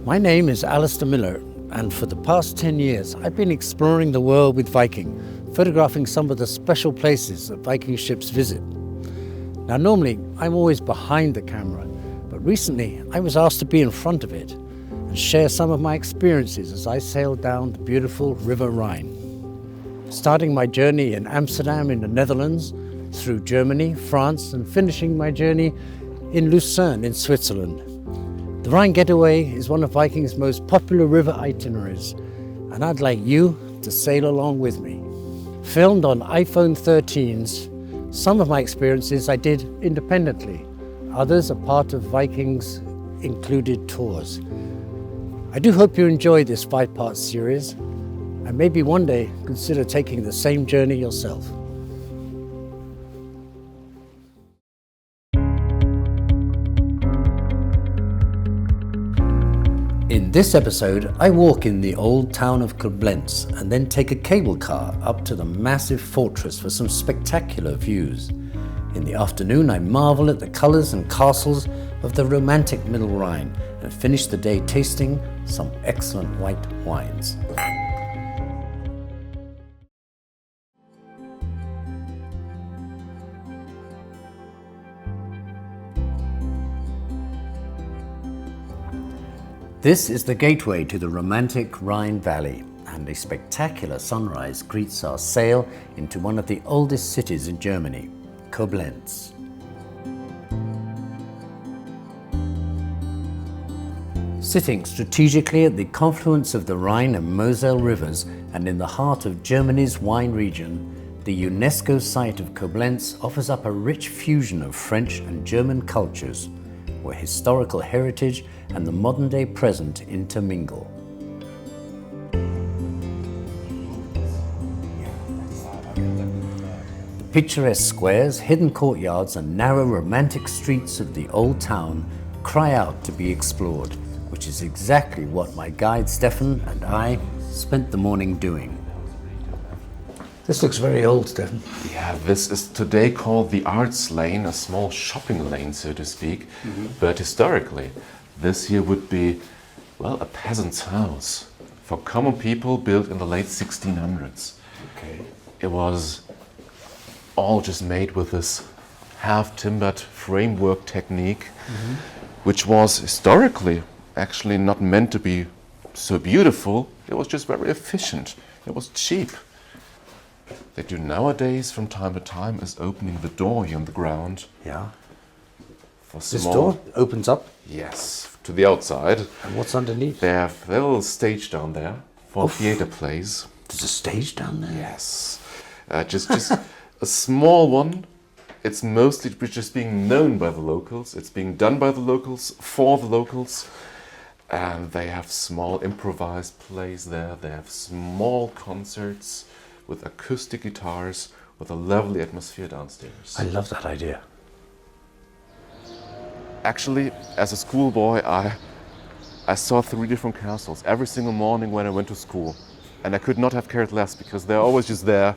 My name is Alastair Miller, and for the past 10 years I've been exploring the world with Viking, photographing some of the special places that Viking ships visit. Now normally I'm always behind the camera, but recently I was asked to be in front of it and share some of my experiences as I sailed down the beautiful River Rhine. Starting my journey in Amsterdam in the Netherlands, through Germany, France, and finishing my journey in Lucerne in Switzerland. The Rhine Getaway is one of Viking's most popular river itineraries, and I'd like you to sail along with me. Filmed on iPhone 13s, some of my experiences I did independently. Others are part of Viking's included tours. I do hope you enjoy this 5-part series, and maybe one day consider taking the same journey yourself. In this episode, I walk in the old town of Koblenz and then take a cable car up to the massive fortress for some spectacular views. In the afternoon, I marvel at the colours and castles of the Romantic Middle Rhine and finish the day tasting some excellent white wines. This is the gateway to the romantic Rhine Valley, and a spectacular sunrise greets our sail into one of the oldest cities in Germany, Koblenz. Sitting strategically at the confluence of the Rhine and Moselle rivers and in the heart of Germany's wine region, the UNESCO site of Koblenz offers up a rich fusion of French and German cultures, where historical heritage and the modern-day present intermingle. The picturesque squares, hidden courtyards and narrow romantic streets of the old town cry out to be explored, which is exactly what my guide Stefan and I spent the morning doing. This looks very old, Stefan. Yeah, this is today called the Arts Lane, a small shopping lane, so to speak. But historically, this here would be, well, a peasant's house for common people built in the late 1600s. Okay. It was all just made with this half-timbered framework technique, which was historically actually not meant to be so beautiful. It was just very efficient. It was cheap. They do nowadays from time to time is opening the door here on the ground. Yeah. For This small, door opens up. yes, to the outside. And what's underneath? They have a little stage down there for theatre plays. There's a stage down there? Yes, just a small one. It's mostly just being known by the locals. It's being done by the locals for the locals, and they have small improvised plays there. They have small concerts with acoustic guitars, with a lovely atmosphere downstairs. I love that idea. Actually, as a schoolboy, I saw 3 different castles every single morning when I went to school. And I could not have cared less because they're always just there.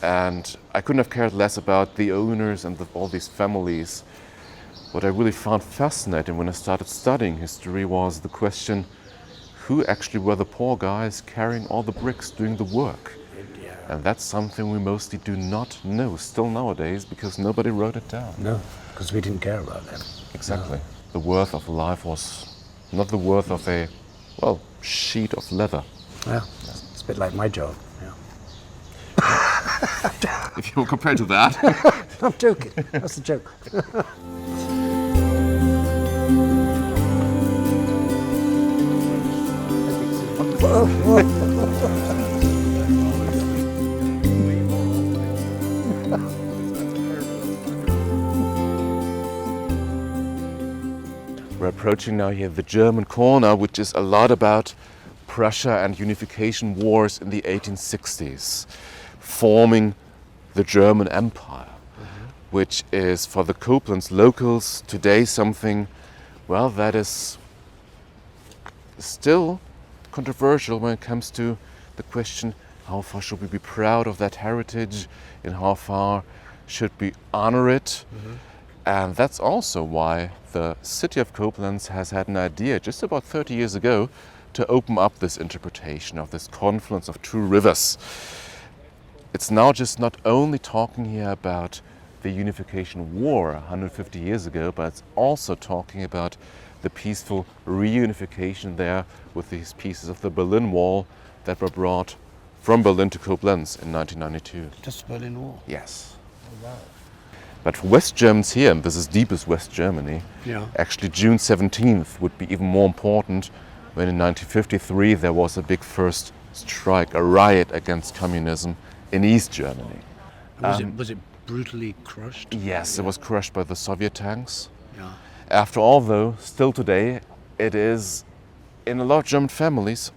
And I couldn't have cared less about the owners and all these families. What I really found fascinating when I started studying history was the question, who actually were the poor guys carrying all the bricks, doing the work? And that's something we mostly do not know still nowadays because nobody wrote it down. No, because we didn't care about them. Exactly. No. The worth of life was not the worth of a, well, sheet of leather. Yeah, it's a bit like my job. Yeah. If you compare to that. I'm joking. That's a joke. We're approaching now here the German corner, which is a lot about Prussia and unification wars in the 1860s, forming the German Empire, which is for the Koblenz locals today something, well, that is still controversial when it comes to the question, how far should we be proud of that heritage and how far should we honor it? And that's also why the city of Koblenz has had an idea just about 30 years ago to open up this interpretation of this confluence of two rivers. It's now just not only talking here about the unification war 150 years ago, but it's also talking about the peaceful reunification there with these pieces of the Berlin Wall that were brought from Berlin to Koblenz in 1992. Just the Berlin Wall? Yes. Oh, wow. But for West Germans here, and this is deepest West Germany, actually June 17th would be even more important when in 1953 there was a big first strike, a riot against communism in East Germany. Was it brutally crushed? Yes, it was crushed by the Soviet tanks. Yeah. After all, though, still today, it is, in a lot of German families,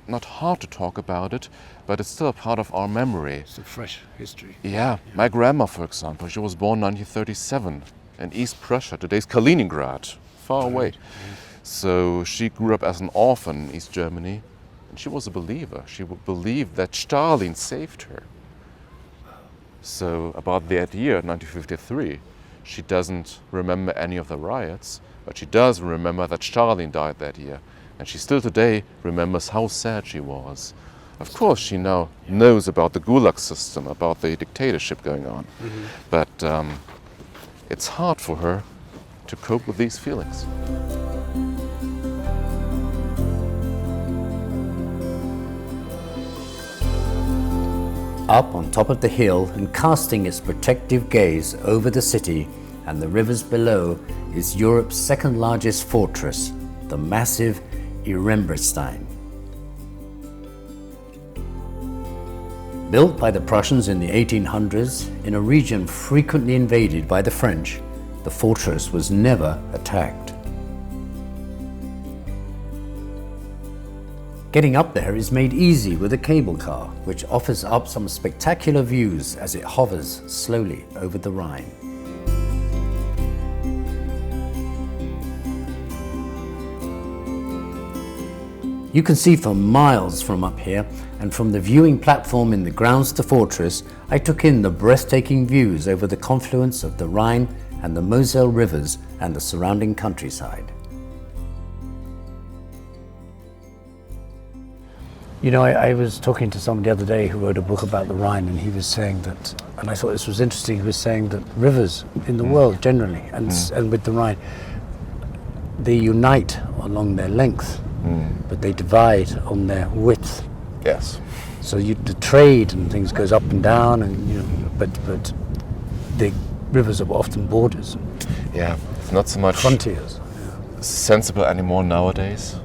not hard to talk about it, but it's still a part of our memory. It's a fresh history. Yeah. My grandma, for example, she was born 1937 in East Prussia, today's Kaliningrad, far away. So she grew up as an orphan in East Germany, and she was a believer. She would believe that Stalin saved her. So about that year, 1953, she doesn't remember any of the riots, but she does remember that Stalin died that year. And she still today remembers how sad she was. Of course, she now knows about the Gulag system, about the dictatorship going on. But it's hard for her to cope with these feelings. Up on top of the hill and casting its protective gaze over the city and the rivers below is Europe's second largest fortress, the massive Eremberstein. Built by the Prussians in the 1800s in a region frequently invaded by the French, the fortress was never attacked. Getting up there is made easy with a cable car, which offers up some spectacular views as it hovers slowly over the Rhine. You can see for miles from up here, and from the viewing platform in the grounds to fortress, I took in the breathtaking views over the confluence of the Rhine and the Moselle rivers and the surrounding countryside. You know, I was talking to someone the other day who wrote a book about the Rhine, and he was saying that, and I thought this was interesting, he was saying that rivers in the world generally, and with the Rhine, they unite along their length, but they divide on their width. Yes. So the trade and things goes up and down, and but the rivers are often borders. Yeah, it's not so much frontiers. Sensible anymore nowadays,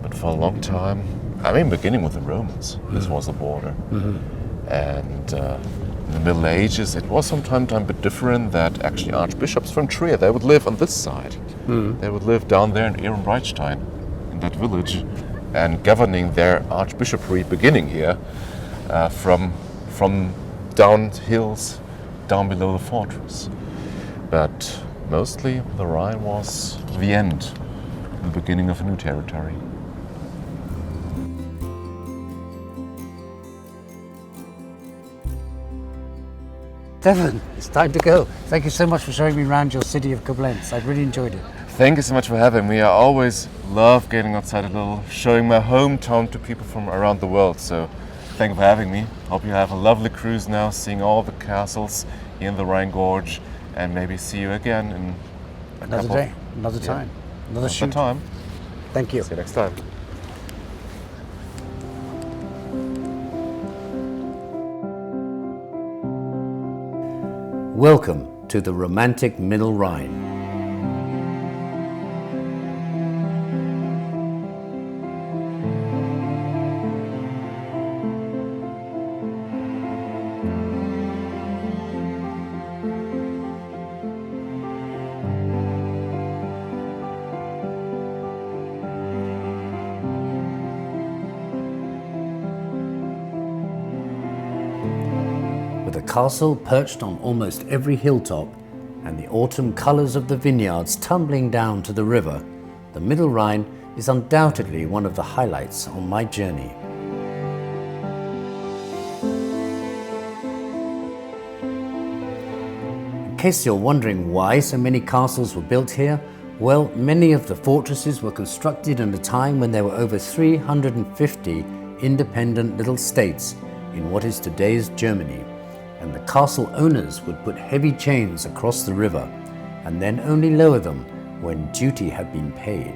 but for a long time, I mean, beginning with the Romans, this was a border. And in the Middle Ages, it was sometimes a bit different that actually archbishops from Trier, they would live on this side. They would live down there in Eremberstein, in that village, and governing their archbishopry beginning here from down hills down below the fortress. But mostly the Rhine was the end, the beginning of a new territory. Stefan, it's time to go. Thank you so much for showing me around your city of Koblenz. I've really enjoyed it. Thank you so much for having me. I always love getting outside a little, showing my hometown to people from around the world. So thank you for having me. Hope you have a lovely cruise now, seeing all the castles here in the Rhine Gorge, and maybe see you again in another day, another time, another shoot. Time. Thank you. See you next time. Welcome to the Romantic Middle Rhine. With a castle perched on almost every hilltop and the autumn colours of the vineyards tumbling down to the river, the Middle Rhine is undoubtedly one of the highlights on my journey. case you're wondering why so many castles were built here, well, many of the fortresses were constructed in a time when there were over 350 independent little states in what is today's Germany, and the castle owners would put heavy chains across the river and then only lower them when duty had been paid.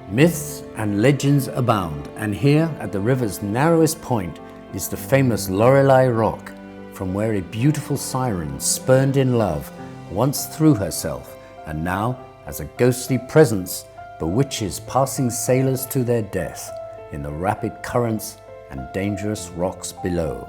Myths and legends abound, and here at the river's narrowest point is the famous Lorelei Rock, from where a beautiful siren spurned in love once threw herself and now, as a ghostly presence, bewitches passing sailors to their death in the rapid currents and dangerous rocks below.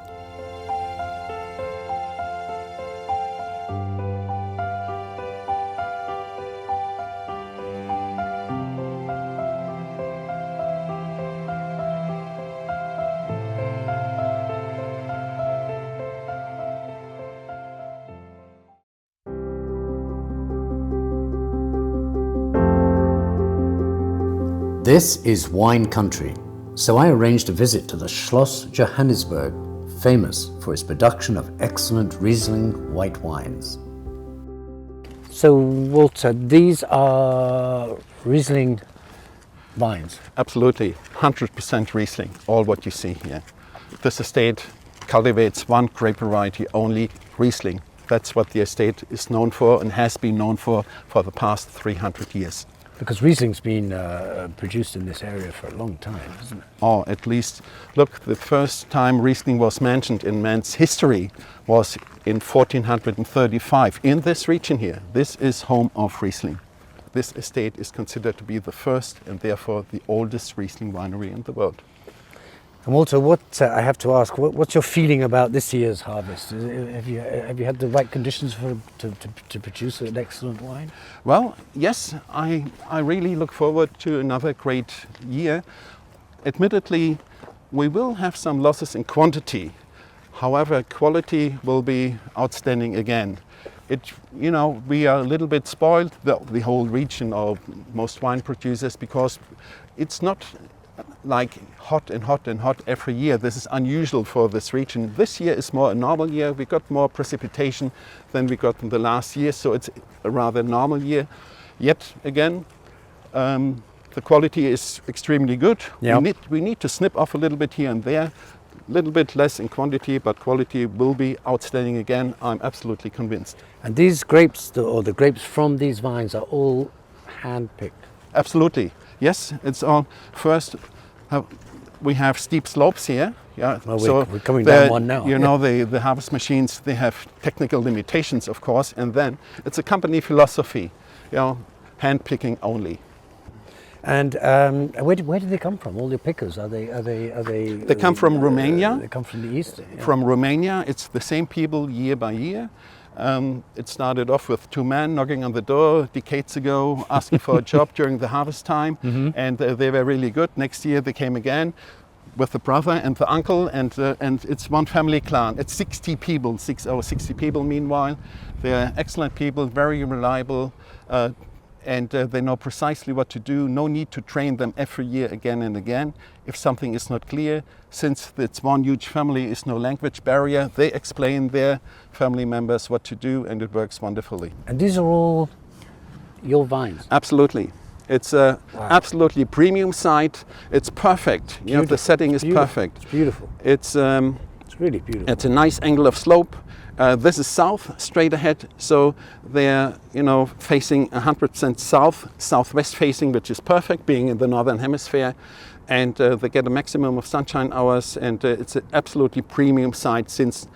This is wine country, so I arranged a visit to the Schloss Johannisberg, famous for its production of excellent Riesling white wines. So Walter, these are Riesling vines? Absolutely, 100% Riesling, all what you see here. This estate cultivates one grape variety only, Riesling. That's what the estate is known for and has been known for the past 300 years. Because Riesling's been produced in this area for a long time, hasn't it? Oh, at least, look, the first time Riesling was mentioned in man's history was in 1435 in this region here. This is home of Riesling. This estate is considered to be the first and therefore the oldest Riesling winery in the world. And Walter, what I have to ask, what's your feeling about this year's harvest? Have you had the right conditions to produce an excellent wine? Well, yes, I really look forward to another great year. Admittedly, we will have some losses in quantity. However, quality will be outstanding again. We are a little bit spoiled, the whole region of most wine producers, because it's not like hot and hot and hot every year. This is unusual for this region. This year is more a normal year. We got more precipitation than we got in the last year, so it's a rather normal year. Yet again, the quality is extremely good. Yep. We need to snip off a little bit here and there, a little bit less in quantity, but quality will be outstanding again. I'm absolutely convinced. And these grapes, or the grapes from these vines, are all hand-picked? Absolutely. Yes, it's all first. We have steep slopes here. Yeah, well, we're coming down one now. The harvest machines, they have technical limitations, of course, and then it's a company philosophy. Hand picking only. And where do they come from? All the pickers? Are they? They come from Romania. They come from the east. Yeah. From Romania, it's the same people year by year. It started off with two men knocking on the door decades ago, asking for a job during the harvest time, and they were really good. Next year they came again with the brother and the uncle, and it's one family clan. It's 60 people, 60 people. Meanwhile, they're excellent people, very reliable, and they know precisely what to do. No need to train them every year again and again. If something is not clear, since it's one huge family, is no language barrier, they explain their family members what to do, and it works wonderfully. And these are all your vines? Absolutely. It's a absolutely premium site. It's perfect. The setting is perfect. It's beautiful. It's really beautiful. It's a nice angle of slope. This is south, straight ahead, so they're facing 100% southwest facing, which is perfect, being in the northern hemisphere, and they get a maximum of sunshine hours, and it's an absolutely premium site since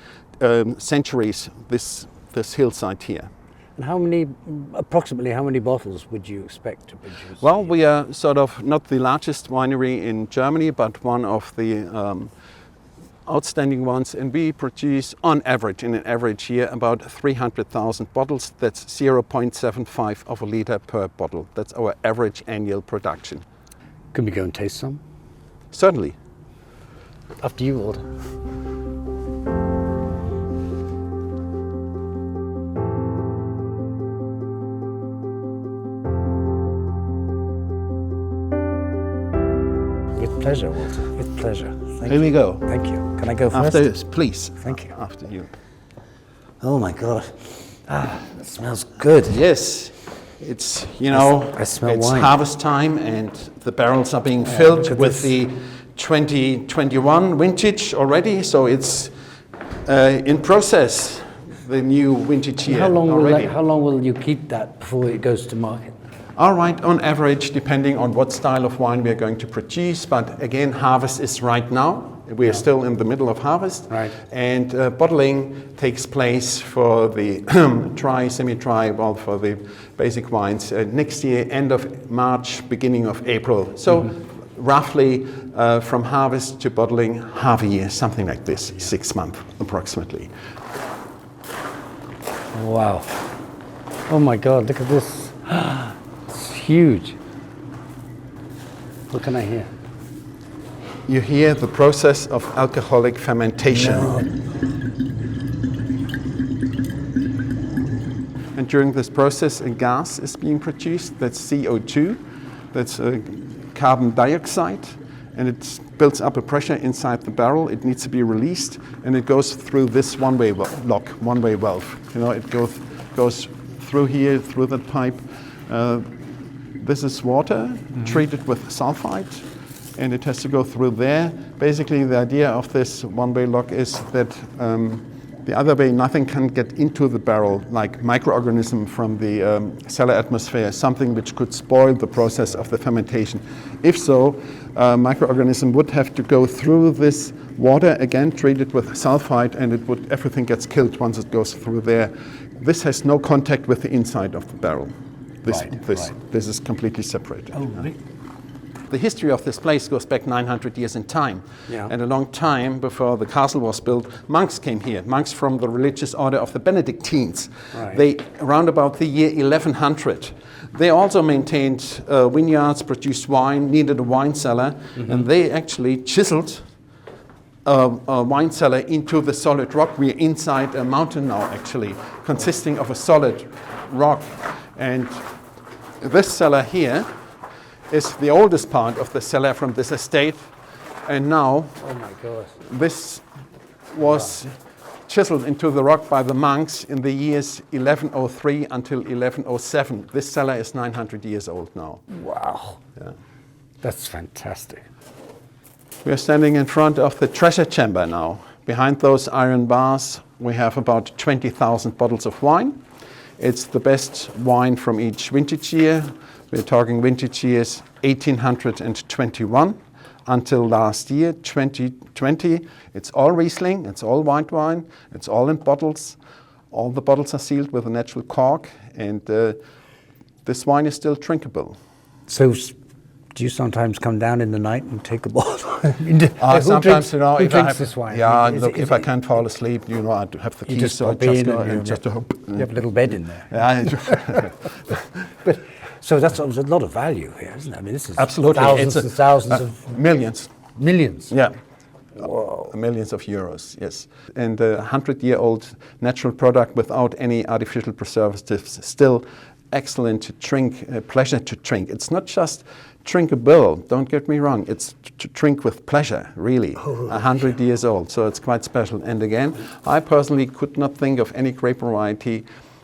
centuries. This hillside here. And approximately how many bottles would you expect to produce? Well, we are sort of not the largest winery in Germany, but one of the outstanding ones, and we produce on average, in an average year, about 300,000 bottles. That's 0.75 of a liter per bottle. That's our average annual production. Can we go and taste some? Certainly. After you, Walter. pleasure, Walter. With pleasure. Thank Here we go. Thank you. Can I go first? After this, please. Thank you. After you. Oh my God. It smells good. Yes, it's, you know, I smell it's wine. harvest time and the barrels are being filled look at with this. the 2021 vintage already, so it's in process, the new vintage year How long already. will you keep that before it goes to market? All right, on average, depending on what style of wine we are going to produce, but again, harvest is right now. We are still in the middle of harvest. Right. And bottling takes place for the dry, semi-dry, well, for the basic wines next year, end of March, beginning of April. So roughly from harvest to bottling, half a year, something like this, 6 months approximately. Wow. Oh my God, look at this. It's huge. What can I hear? You hear the process of alcoholic fermentation. And during this process, a gas is being produced. That's CO2. That's carbon dioxide. And it builds up a pressure inside the barrel. It needs to be released. And it goes through this one-way lock, one-way valve. You know, it goes through here, through that pipe. This is water treated with sulfide. And it has to go through there. Basically, the idea of this one-way lock is that the other way, nothing can get into the barrel, like microorganism from the cellar atmosphere, something which could spoil the process of the fermentation. If so, microorganism would have to go through this water, again treated with sulfide, and everything gets killed once it goes through there. This has no contact with the inside of the barrel. This is completely separated. Oh, really? The history of this place goes back 900 years in time. Yeah. And a long time before the castle was built, monks came here, monks from the religious order of the Benedictines. Right. They, around about the year 1100, they also maintained vineyards, produced wine, needed a wine cellar, and they actually chiseled a wine cellar into the solid rock. We're inside a mountain now, actually, consisting of a solid rock. And this cellar here is the oldest part of the cellar from this estate, and now Oh my God. this was chiseled into the rock by the monks in the years 1103 until 1107. This cellar is 900 years old now. Wow. Yeah. That's fantastic. We are standing in front of the treasure chamber now. Behind those iron bars, we have about 20,000 bottles of wine. It's the best wine from each vintage year. We're talking vintage years 1821 until last year, 2020. It's all Riesling, it's all white wine, it's all in bottles. All the bottles are sealed with a natural cork, and this wine is still drinkable. So, do you sometimes come down in the night and take a bottle? Sometimes, you know, who if drinks I have, this wine? yeah, Is look, it- if I can't fall asleep, you know, I have the You keys, just so I pop in just go and and just you have a little bed in there. yeah. But so that's a lot of value here, isn't it? I mean, this is Absolutely. thousands It's and thousands of millions. millions. Yeah. Whoa. Millions of euros, yes. And a 100-year-old natural product without any artificial preservatives, still excellent to drink, a pleasure to drink. It's not just drinkable, don't get me wrong, it's to drink with pleasure, really. 100 years old, so it's quite special. And again, I personally could not think of any grape variety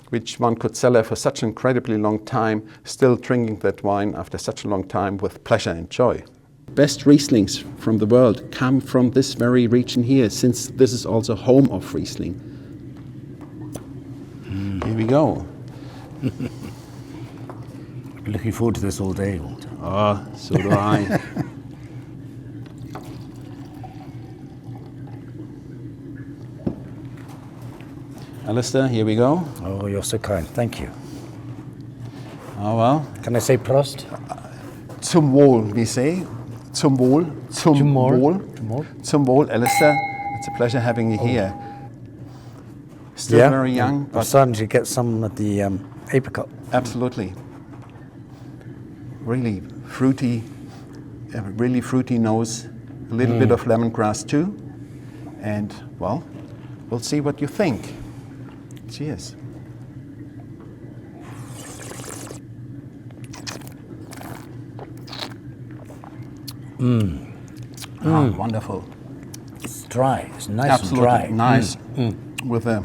which one could cellar for such an incredibly long time, still drinking that wine after such a long time with pleasure and joy. Best Rieslings from the world come from this very region here, since this is also home of Riesling. Here we go. I've been looking forward to this all day, Walter. Oh, so do I. Alastair, here we go. Oh, you're so kind. Thank you. Oh well. Can I say Prost? Zum Wohl, we say. Zum Wohl. Zum Wohl. Zum Wohl, Alastair. It's a pleasure having you here. Still very young, I'm but starting to get some of the apricot. absolutely. Really fruity nose. A little bit of lemongrass too. And, well, we'll see what you think. Cheers. Wonderful. It's dry. It's nice Absolutely and dry. nice, with a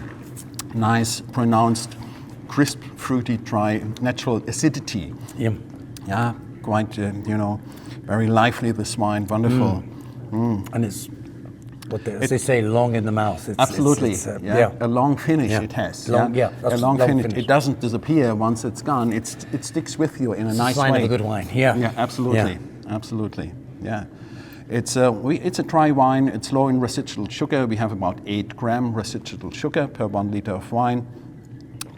nice pronounced, crisp, fruity, dry, natural acidity. Yeah. Yeah, quite, very lively, this wine, wonderful. And it's, as they say, long in the mouth. It's, Absolutely, it's, a long finish Yeah. it has. Long- yeah, a that's long long finish. finish. It doesn't disappear once it's gone. It sticks with you in a nice sign way. of a good wine. Yeah. Yeah, absolutely, absolutely. Yeah, it's a dry wine. It's low in residual sugar. We have about 8 gram residual sugar per 1 liter of wine.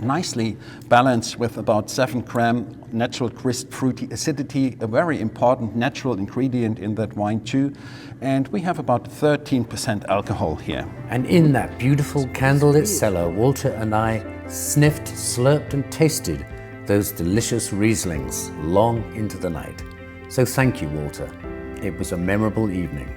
Nicely balanced with about 7 gram natural crisp fruity acidity, a very important natural ingredient in that wine too. And we have about 13% alcohol here. And in that beautiful candlelit cellar, Walter and I sniffed, slurped and tasted those delicious Rieslings long into the night. So thank you, Walter. It was a memorable evening.